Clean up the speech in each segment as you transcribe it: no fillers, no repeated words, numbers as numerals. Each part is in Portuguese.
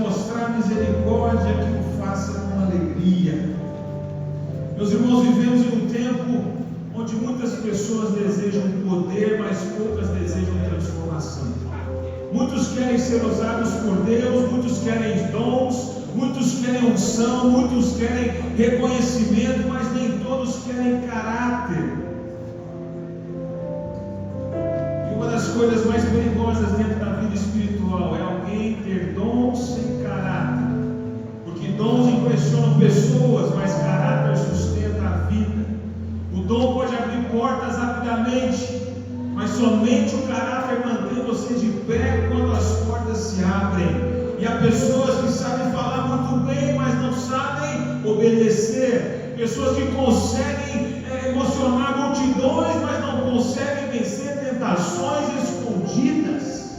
mostrar misericórdia, que o faça com alegria. Meus irmãos, vivemos em um tempo onde muitas pessoas desejam poder, mas poucas desejam transformação. Muitos querem ser usados por Deus, muitos querem dons, muitos querem unção, muitos querem reconhecimento, mas nem todos querem caráter. E uma das coisas mais perigosas dentro da vida espiritual é alguém ter dons sem caráter, porque dons impressionam pessoas, mas caráter sustenta a vida. O dom pode abrir portas rapidamente, mas somente o caráter mantém você de pé quando as portas se abrem. E há pessoas que sabem falar muito bem, mas não sabem obedecer. Pessoas que conseguem emocionar multidões, mas não conseguem vencer tentações escondidas.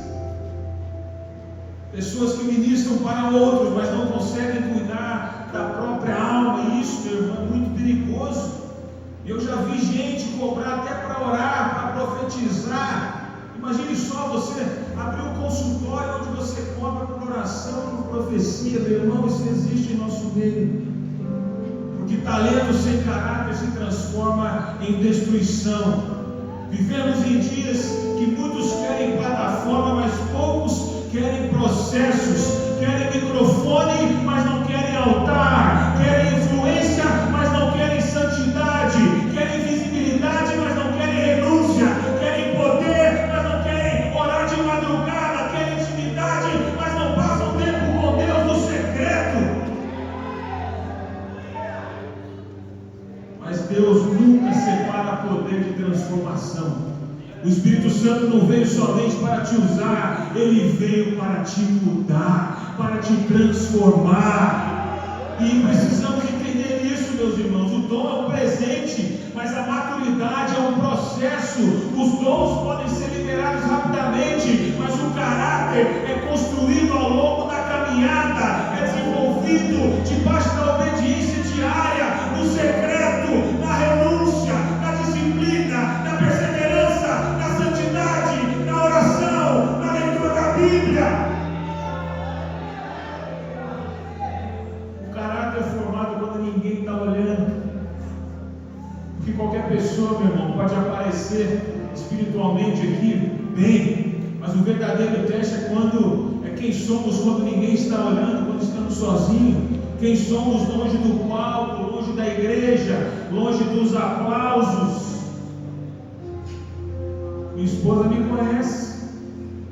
Pessoas que ministram para outros, mas não conseguem cuidar da própria alma. E isso, meu irmão, é muito perigoso. Eu já vi gente cobrar até para orar, para profetizar. Imagine só você abrir um consultório onde você cobra por oração e por profecia. Meu irmão, isso existe em nosso meio. Porque talento sem caráter se transforma em destruição. Vivemos em dias que muitos querem plataforma, mas poucos querem processos. Querem microfone, mas não querem altar. Querem influência, mas não querem santidade. Querem visibilidade, mas não querem renúncia. Querem poder, mas não querem orar de madrugada. Querem intimidade, mas não passam tempo com Deus no secreto. Mas Deus nunca separa poder de transformação. O Espírito Santo não veio somente para te usar, ele veio para te mudar, para te transformar. E precisamos entender isso, meus irmãos. O dom é um presente, mas a maturidade é um processo. Os dons podem ser liberados rapidamente, mas o caráter é construído ao longo da caminhada, é desenvolvido debaixo da obediência diária, no secreto, na renúncia, na disciplina, na perseverança, na santidade, na oração, na leitura da Bíblia. O caráter é formado quando ninguém está olhando. Porque qualquer pessoa, meu irmão, pode aparecer espiritualmente aqui bem, mas o verdadeiro teste é quem somos quando ninguém está olhando, quando estamos sozinhos. Quem somos longe do palco, longe da igreja, longe dos aplausos. Minha esposa me conhece,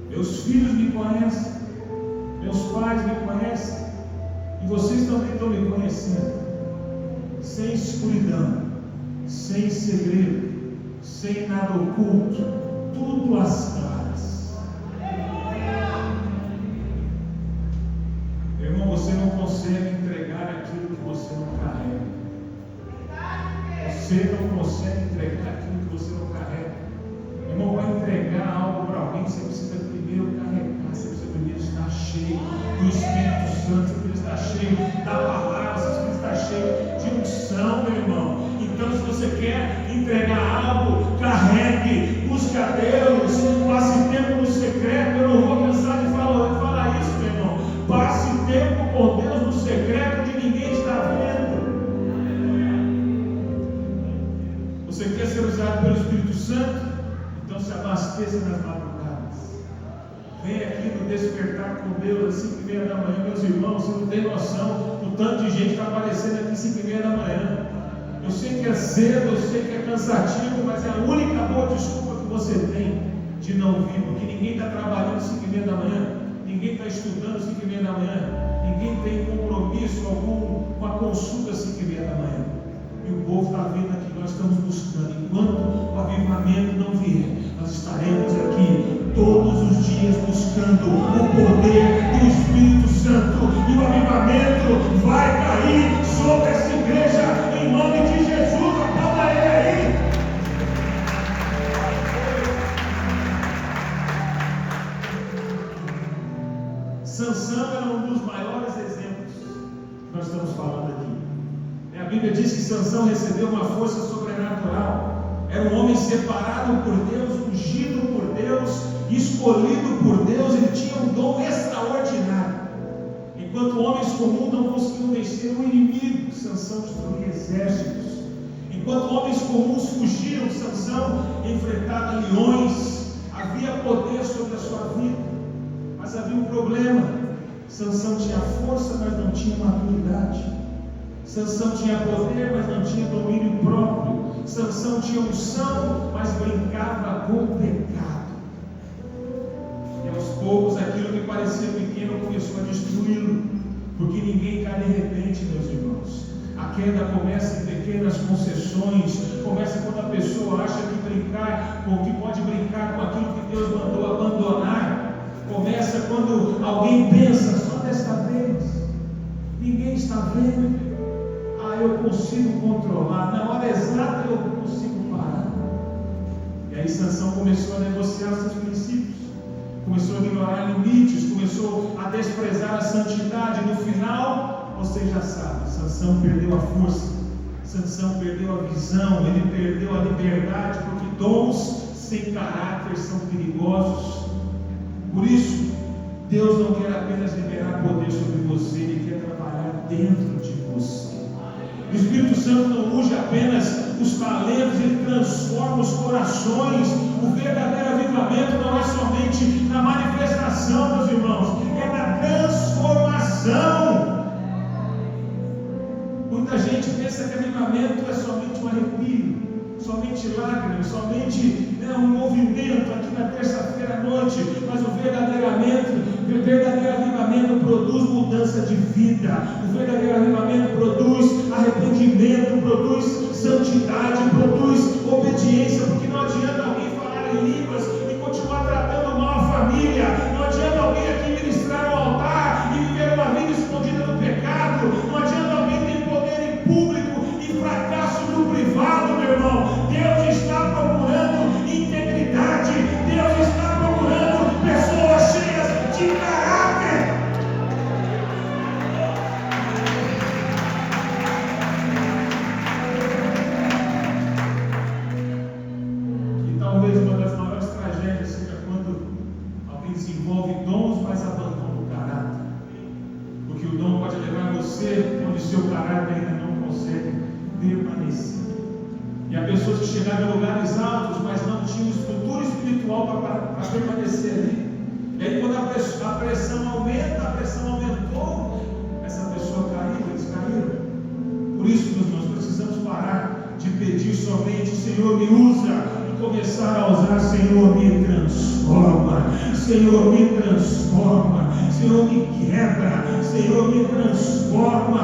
meus filhos me conhecem, meus pais me conhecem, e vocês também estão me conhecendo. Sem escuridão, sem segredo, sem nada oculto, tudo às claras. Meu irmão, você não consegue entregar aquilo que você não carrega. Você não consegue entregar aquilo que você não carrega. Meu irmão, para entregar algo para alguém, você precisa primeiro carregar, você precisa primeiro estar cheio do Espírito Santo, você precisa estar cheio da palavra, você precisa estar cheio de unção, meu irmão. Então, se você quer entregar algo, carregue, busque a Deus, passe tempo no secreto. Eu não vou cansar de falar isso, meu irmão. Passe tempo com Deus no secreto onde ninguém está vendo. Você quer ser usado pelo Espírito Santo? Então se abasteça nas madrugadas. Vem aqui no despertar com Deus às 5:30 da manhã, meus irmãos. Você não tem noção do tanto de gente que está aparecendo aqui às 5:30 da manhã. Eu sei que é cedo, eu sei que é cansativo, mas é a única boa desculpa que você tem de não vir, porque ninguém está trabalhando às 5:30 da manhã, ninguém está estudando às 5:30 da manhã, ninguém tem compromisso algum, uma consulta às 5:30 da manhã. E o povo está vindo aqui, nós estamos buscando. Enquanto o avivamento não vier, nós estaremos aqui todos os dias buscando o poder do Espírito Santo. E o avivamento vai cair sobre essa igreja em nome de Jesus. Aplauda ele aí. Sansão era um dos maiores exemplos que nós estamos falando aqui. A Bíblia diz que Sansão recebeu uma força sobrenatural. Era um homem separado por Deus, ungido por Deus, escolhido por Deus. Ele tinha um dom extraordinário. Enquanto homens comuns não conseguiam vencer o inimigo, Sansão destruía exércitos. Enquanto homens comuns fugiam, Sansão enfrentava leões. Havia poder sobre a sua vida, mas havia um problema. Sansão tinha força, mas não tinha maturidade. Sansão tinha poder, mas não tinha domínio próprio. Sansão tinha unção, mas brincava com o pecado. E aos poucos aquilo que parecia pequeno começou a destruí-lo, porque ninguém cai de repente, meus irmãos. A queda começa em pequenas concessões, começa quando a pessoa acha que brincar, ou que pode brincar com aquilo que Deus mandou abandonar. Começa quando alguém pensa, só desta vez, ninguém está vendo, eu consigo controlar, na hora exata eu consigo parar. E aí Sansão começou a negociar seus princípios, começou a ignorar limites, começou a desprezar a santidade. No final, você já sabe, Sansão perdeu a força, Sansão perdeu a visão, ele perdeu a liberdade, porque dons sem caráter são perigosos. Por isso, Deus não quer apenas liberar poder sobre você, Ele quer trabalhar dentro de você. O Espírito Santo não unge apenas os talentos, Ele transforma os corações. O verdadeiro avivamento não é somente na manifestação, meus irmãos, é na transformação. Muita gente pensa que avivamento é somente um arrepio, somente lágrimas, somente um movimento aqui na terça-feira à noite, mas o verdadeiro avivamento produz mudança de vida, o verdadeiro avivamento produz arrependimento, produz santidade, produz obediência, porque não adianta alguém falar em línguas e continuar tratando mal a família, não adianta alguém aqui ministrar no altar e viver uma vida escondida no pecado, não adianta alguém ter poder em público e fracasso no privado, meu irmão. Deus está procurando integridade, Deus está procurando pessoas cheias de caráter. E talvez uma das maiores tragédias seja quando alguém desenvolve dons, mas abandona o caráter, porque o dom pode levar você onde seu caráter ainda não consegue permanecer. E há pessoas que chegaram em lugares altos, mas não tinham estrutura espiritual para permanecer ali. E aí quando a pressão aumenta, a pressão aumentou, essa pessoa caiu, eles caíram. Por isso, meus irmãos, precisamos parar de pedir somente: Senhor, me usa, e começar a usar: Senhor, me transforma, Senhor, me transforma, Senhor, me quebra, Senhor, me transforma.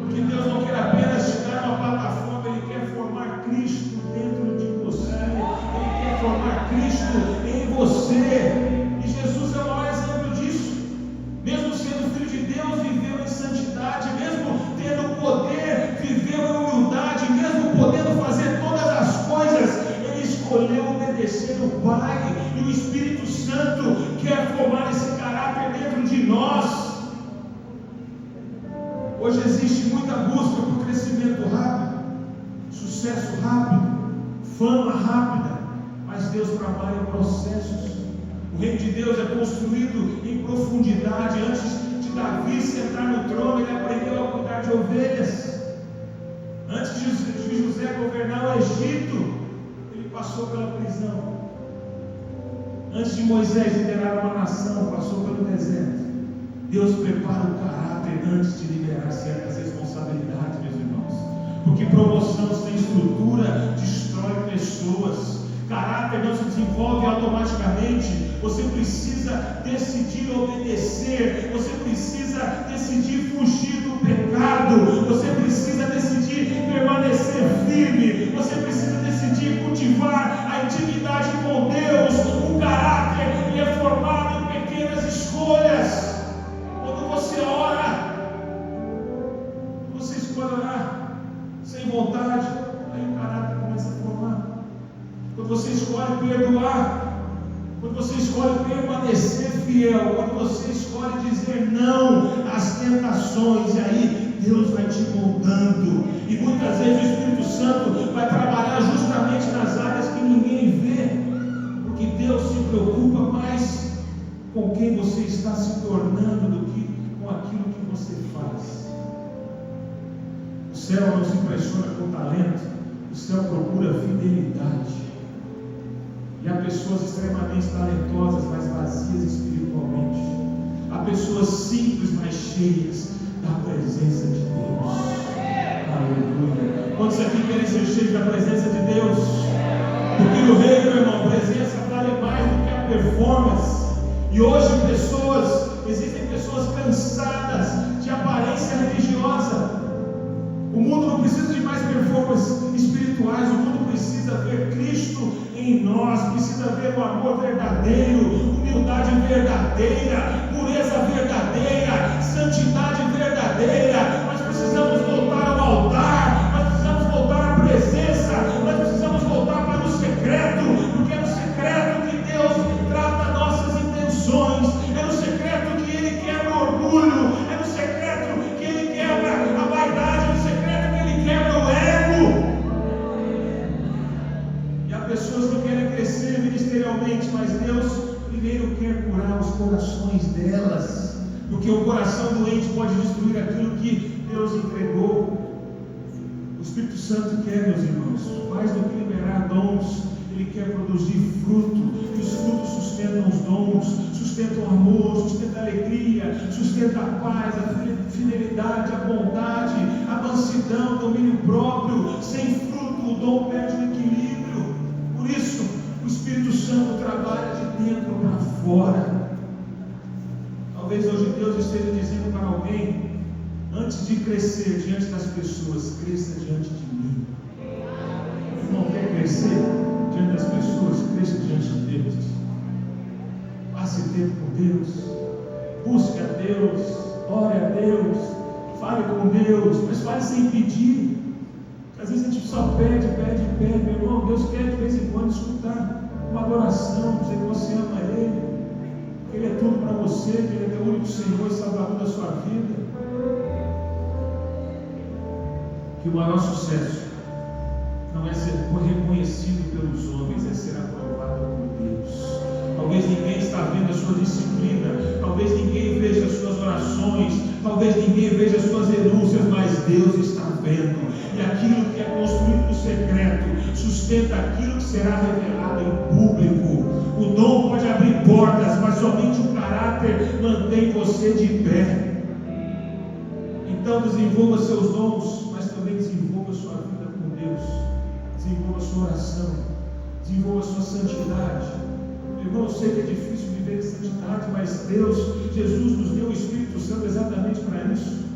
Porque Deus não quer apenas te dar uma plataforma, Ele quer formar Cristo dentro de você, Ele quer formar Cristo em você. E Jesus é o maior exemplo disso. Mesmo sendo Filho de Deus, viveu em santidade, mesmo tendo poder, viveu em humildade, mesmo podendo fazer todas as coisas, Ele escolheu obedecer o Pai, e o Espírito Santo quer formar esse caráter dentro de nós. Hoje existe muita busca por crescimento rápido, sucesso rápido, fama rápida, mas Deus trabalha em processos. O reino de Deus é construído em profundidade. Antes de Davi sentar no trono, ele aprendeu a cuidar de ovelhas. Antes de José governar o Egito, ele passou pela prisão. Antes de Moisés liderar uma nação, passou pelo deserto. Deus prepara o caráter antes de liberar certas responsabilidades, meus irmãos. Porque promoção sem estrutura destrói pessoas. Caráter não se desenvolve automaticamente. Você precisa decidir obedecer. Você precisa decidir fugir do pecado. Você precisa decidir permanecer firme. Você precisa decidir cultivar a intimidade com Deus. O caráter é formado em pequenas escolhas. Quando você ora, você escolhe orar sem vontade, aí o caráter começa a formar. Quando você escolhe perdoar, quando você escolhe permanecer fiel, quando você escolhe dizer não às tentações, e aí Deus vai te moldando. E muitas vezes o Espírito Santo vai trabalhar justamente nas áreas que ninguém vê, porque Deus se preocupa mais com quem você está se tornando do que céu não se impressiona com talento, o céu procura fidelidade. E há pessoas extremamente talentosas, mas vazias espiritualmente. Há pessoas simples, mas cheias da presença de Deus. Aleluia. Quantos aqui querem ser cheios da presença de Deus? Porque no reino, meu irmão, a presença vale mais do que a performance. E hoje existem pessoas cansadas de aparência religiosa. O mundo não precisa de mais performances espirituais, o mundo precisa ver Cristo em nós, precisa ver o amor verdadeiro, humildade verdadeira, pureza verdadeira, santidade verdadeira. Nós precisamos voltar ao altar, nós precisamos voltar à presença, nós precisamos voltar para o secreto, porque é no secreto que Deus trata nossas intenções, é no secreto que Ele quebra o orgulho, é no secreto que Ele quebra a vaidade, é no secreto que Ele quebra o ego. E há pessoas que querem crescer ministerialmente, mas Deus primeiro quer curar os corações delas, porque o coração doente pode destruir aquilo que Deus entregou. O Espírito Santo quer, meus irmãos, mais do que liberar dons, Ele quer produzir fruto, e os frutos sustentam os dons, sustentam o amor, sustentam a alegria, sustentam a paz, a fidelidade, a bondade, a mansidão, o domínio próprio. Sem fruto, o dom perde o equilíbrio. Por isso, o Espírito Santo trabalha de dentro para fora. Talvez hoje Deus esteja dizendo para alguém: antes de crescer diante das pessoas, cresça diante de mim. Não quer crescer diante das pessoas, cresça diante de Deus. Passe tempo com Deus, busque a Deus, ore a Deus, fale com Deus, mas fale sem pedir. Às vezes a gente só pede, meu irmão. Deus quer de vez em quando escutar uma adoração, dizer que você ama Ele, que Ele é tudo para você, que Ele é o único Senhor e Salvador da sua vida. Que o maior sucesso não é ser reconhecido pelos homens, é ser aprovado por Deus. Talvez ninguém está vendo a sua disciplina, talvez ninguém veja as suas orações, talvez ninguém veja as suas renúncias, mas Deus está vendo. E aquilo que é construído no secreto sustenta aquilo que será revelado em público. O dom pode abrir portas, mas somente o caráter mantém você de pé. Então desenvolva seus dons, mas também desenvolva sua vida com Deus. Desenvolva sua oração, desenvolva sua santidade. Irmão, eu sei que é difícil viver em santidade, mas Jesus nos deu o Espírito Santo exatamente para isso.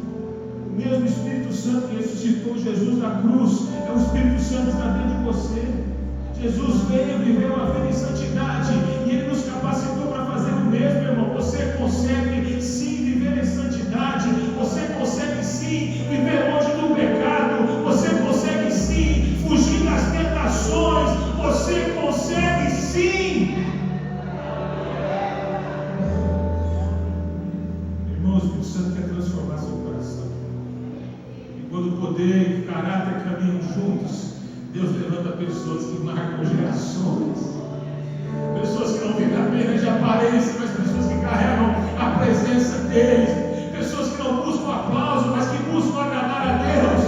O mesmo Espírito Santo que ressuscitou Jesus na cruz é o Espírito Santo que está dentro de você. Jesus veio, viveu uma vida em santidade e Ele nos capacitou para fazer o mesmo, irmão. Você consegue sim viver em santidade, você consegue sim viver longe do pecado, você consegue sim fugir das tentações, você consegue sim. Irmão, o Espírito Santo quer transformar seu coração. E quando o poder e o caráter caminham juntos, Deus levanta pessoas que marcam gerações. Pessoas que não vivem apenas de aparência, mas pessoas que carregam a presença deles. Pessoas que não buscam aplauso, mas que buscam agradar a Deus.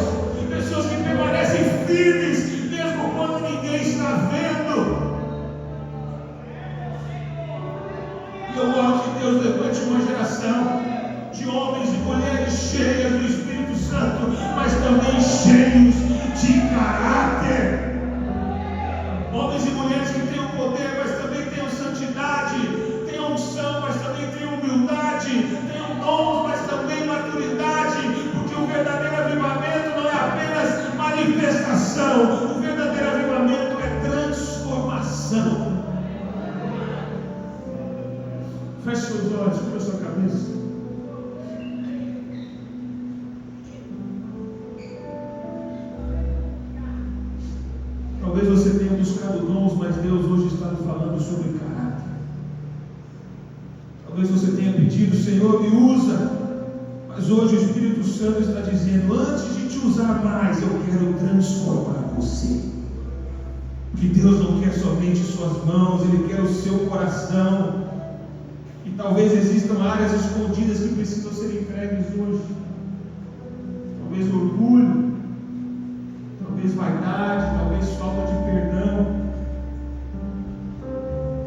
Pessoas que permanecem firmes, mesmo quando ninguém está vendo. E eu oro que Deus levante uma geração de homens e mulheres cheias do Espírito Santo, mas também cheios de caráter. Homens e mulheres que tenham poder, mas também tenham santidade, tenham unção, mas também tenham humildade, tenham dons, mas também maturidade, porque o verdadeiro avivamento não é apenas manifestação, o verdadeiro avivamento é transformação. Feche seus olhos, cubra sua cabeça. Talvez você tenha buscado dons, mas Deus hoje está falando sobre caráter. Talvez você tenha pedido: Senhor, me usa. Mas hoje o Espírito Santo está dizendo: antes de te usar mais, eu quero transformar você. Porque Deus não quer somente suas mãos, Ele quer o seu coração. E talvez existam áreas escondidas que precisam ser entregues hoje. Talvez orgulho, talvez vaidade, talvez falta de perdão.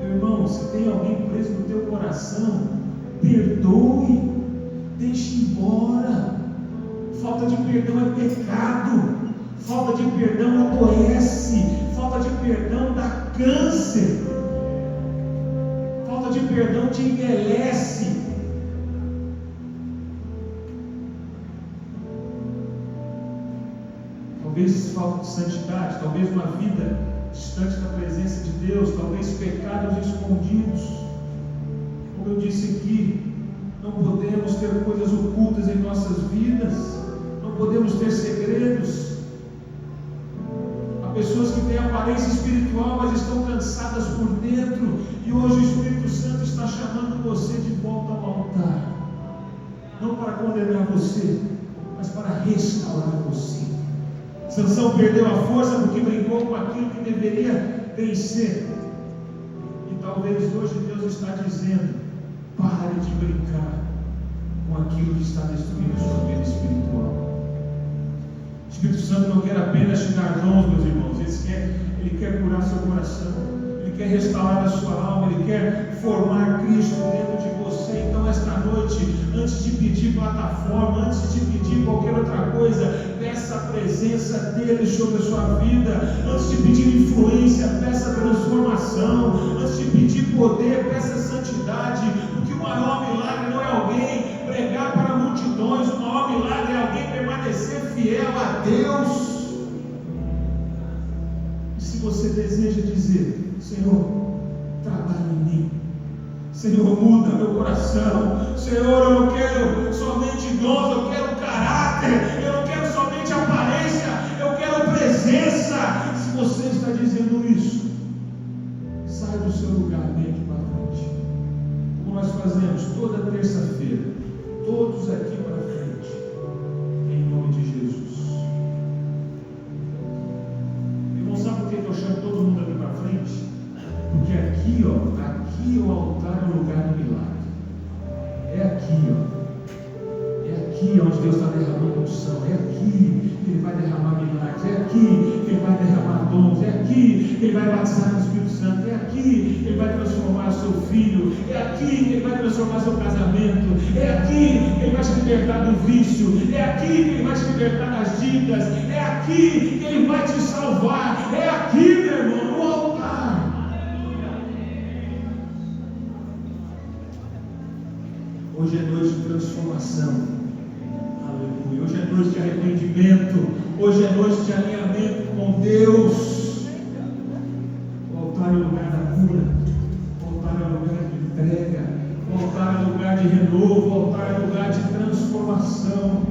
Meu irmão, se tem alguém preso no teu coração, perdoe, deixe embora. Falta de perdão é pecado, falta de perdão adoece, falta de perdão dá câncer, falta de perdão te envelhece. Talvez falta de santidade, talvez uma vida distante da presença de Deus, talvez pecados escondidos. Como eu disse aqui, não podemos ter coisas ocultas em nossas vidas, não podemos ter segredos. Há pessoas que têm aparência espiritual, mas estão cansadas por dentro, e hoje o Espírito Santo está chamando você de volta ao altar, não para condenar você, mas para restaurar você. Sansão perdeu a força porque brincou com aquilo que deveria vencer. E talvez hoje Deus está dizendo: pare de brincar com aquilo que está destruindo a sua vida espiritual. O Espírito Santo não quer apenas te dar dons, meus irmãos. Ele quer curar seu coração, Ele quer restaurar a sua alma, Ele quer formar Cristo dentro de você. Então esta noite, antes de pedir plataforma, antes de pedir qualquer outra coisa, peça a presença dEle sobre a sua vida. Antes de pedir influência, peça transformação. Antes de pedir poder, peça santidade. Porque o maior milagre não é alguém pregar para multidões, o maior milagre é alguém permanecer fiel a Deus. E se você deseja dizer: Senhor, trabalha em mim, Senhor, muda meu coração, Senhor, eu não quero somente dons, eu quero caráter, eu não quero somente aparência, eu quero presença. Se você está dizendo isso, sai do seu lugar, vem aqui para frente, como nós fazemos toda terça-feira, todos aqui para frente, em nome de Jesus. Irmão, sabe por que eu chamo todo mundo aqui para frente? Porque aqui o altar é o lugar do milagre. É aqui onde Deus está derramando unção. É aqui que Ele vai derramar milagres. É aqui que Ele vai derramar dons. É aqui que Ele vai batizar no Espírito Santo. É aqui que Ele vai transformar seu filho. É aqui que Ele vai transformar seu casamento. É aqui que Ele vai te libertar do vício. É aqui que Ele vai te libertar das dívidas. É aqui que Ele vai te salvar. É aqui, meu irmão, no altar. Hoje é noite de transformação. Aleluia. Hoje é noite de arrependimento. Hoje é noite de alinhamento com Deus. O altar é o lugar da cura. O altar é o lugar de entrega. O altar é o lugar de renovo. O altar é o lugar de transformação.